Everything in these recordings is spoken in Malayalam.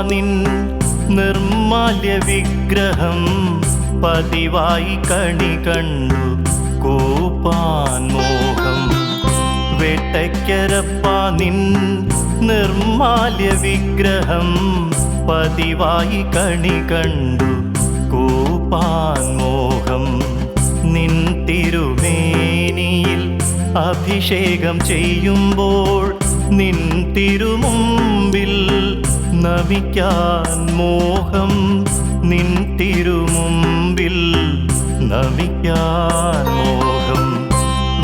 നിൻ നിർമാല്യ വിഗ്രഹം പതിവായി കണി കണ്ടു കൂപ്പാൻ മോഹം. വേട്ടയ്ക്കരപ്പ നിൻ നിർമാല്യ വിഗ്രഹം പതിവായി കണി കണ്ടു കൂപ്പാൻ മോഹം. നിൻ തിരുമേനിയിൽ അഭിഷേകം ചെയ്യുമ്പോൾ നിൻ തിരുമുമ്പിൽ നമിക്കാൻ മോഹം. നിൻ തിരുമുമ്പിൽ നമിക്കാൻ മോഹം.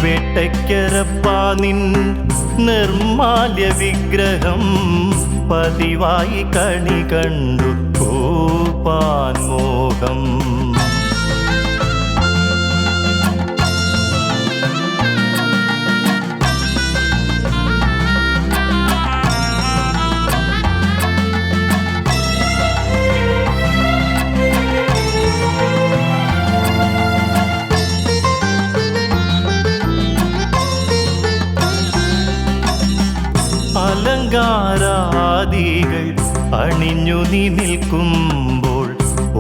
വേട്ടയ്ക്കരപ്പ നിൻ നിർമാല്യ വിഗ്രഹം പതിവായി കണി കണ്ടു കൂപ്പാൻ മോഹം. അലങ്കാരാദികൾ അണിഞ്ഞു നീ നിൽക്കുമ്പോൾ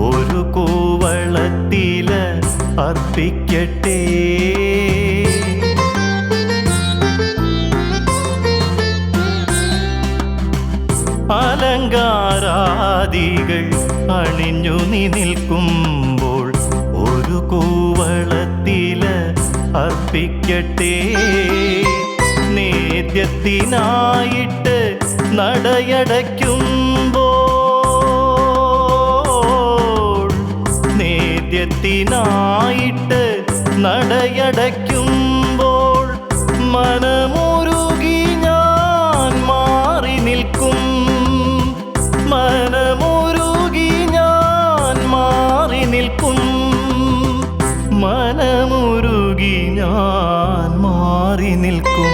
ഒരു കൂവളത്തില അർപ്പിക്കട്ടെ. അലങ്കാരാദികൾ അണിഞ്ഞു നീ നിൽക്കുമ്പോൾ ഒരു കൂവളത്തില അർപ്പിക്കട്ടെ. നേദ്യത്തിനായിട്ട് നടയടയ്ക്കുമ്പോൾ നേദ്യത്തിനായിട്ട് നടയടയ്ക്കുമ്പോൾ മനമുരുകി ഞാൻ മാറി നിൽക്കും. മനമുരുകി ഞാൻ മാറി നിൽക്കും. മനമുരുകി ഞാൻ മാറി നിൽക്കും.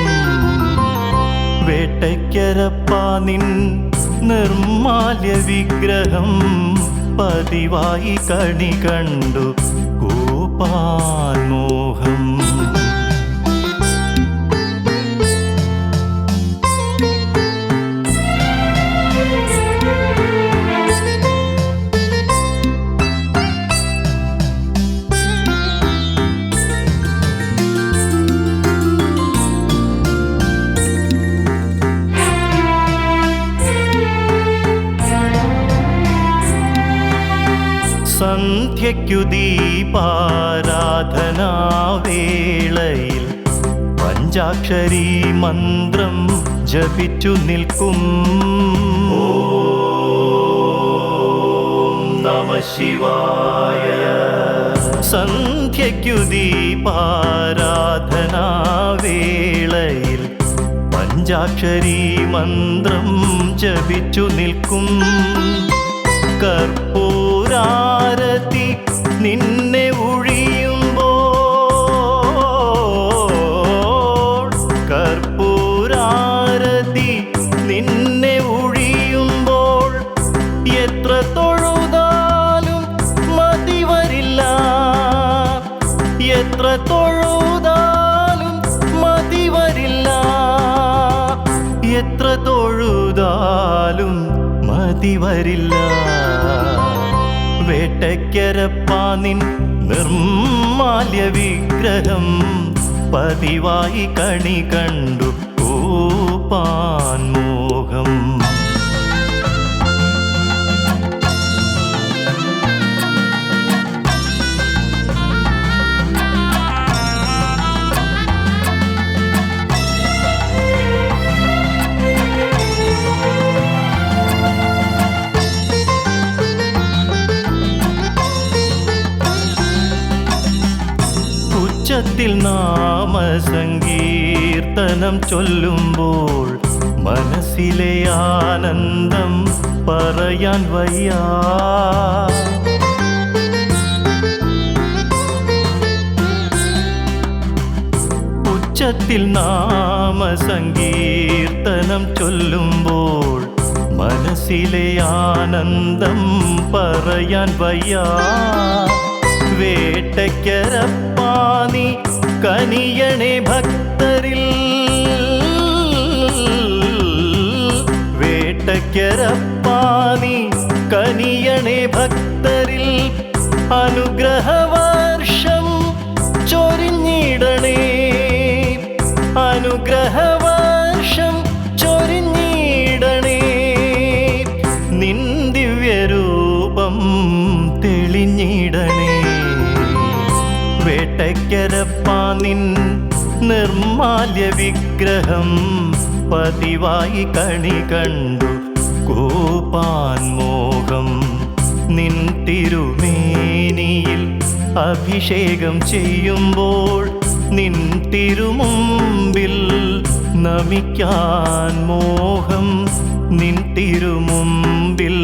വേട്ടയ്ക്കരപ്പ നിൻ നിർമാല്യ വിഗ്രഹം പതിവായി കണി കണ്ടു കൂപ്പാൻ മോഹം. സന്ധ്യയ്ക്കു ദീപാരാധനാവേളയിൽ പഞ്ചാക്ഷരി മന്ത്രം ജപിച്ചു നിൽക്കും. ഓം നമഃ ശിവായ. സന്ധ്യയ്ക്കു ദീപാരാധനാവേളയിൽ പഞ്ചാക്ഷരി മന്ത്രം ജപിച്ചു നിൽക്കും. കർപ്പൂരാരതി നിന്നെ ഒഴിയുമ്പോൾ കർപ്പൂരാരതി നിന്നെ ഒഴിയുമ്പോൾ എത്ര തൊഴുതാലും മതി വരില്ല. എത്ര തൊഴുതാലും മതി വരില്ല. എത്ര തൊഴുതാലും മതി വരില്ല. വേട്ടയ്ക്കരപ്പ നിൻ നിർമാല്യ വിഗ്രഹം പതിവായി കണി കണ്ടു കൂപ്പാൻ മോഹം. ഉച്ചത്തിൽ നാമസങ്കീർത്തനം ചൊല്ലുമ്പോൾ മനസ്സിലെ ആനന്ദം പറയാൻ വയ്യ. ഉച്ചത്തിൽ നാമസങ്കീർത്തനം ചൊല്ലുമ്പോൾ മനസ്സിലെ ആനന്ദം പറയാൻ വയ്യ. വേട്ടയ്ക്കരപ്പ നീ കനിയണേ ഭക്തരിൽ. വേട്ടയ്ക്കരപ്പ നീ കനിയണേ ഭക്തരിൽ അനുഗ്രഹവർഷം ചൊരിഞ്ഞിടണേ അനുഗ്രഹവർഷം ചൊരിഞ്ഞിടണേ നിൻ ദിവ്യരൂപം തെളിഞ്ഞിടണേ വേട്ടയ്ക്കരപ്പാ നിൻ നിർമാല്യ വിഗ്രഹം പതിവായി കണി കണ്ടു കൂപ്പാൻ മോഹം നിൻ തിരുമേനിയിൽ അഭിഷേകം ചെയ്യുമ്പോൾ നിൻ തിരുമുമ്പിൽ നമിക്കാൻ മോഹം നിൻ തിരുമുമ്പിൽ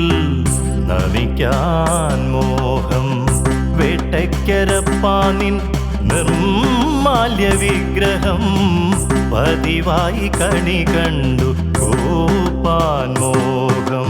നമിക്കാൻ മോഹം വേട്ടയ്ക്കരപ്പാ നിൻ നിർമാല്യ വിഗ്രഹം പതിവായി കണി കണ്ടു കൂപ്പാൻ മോഹം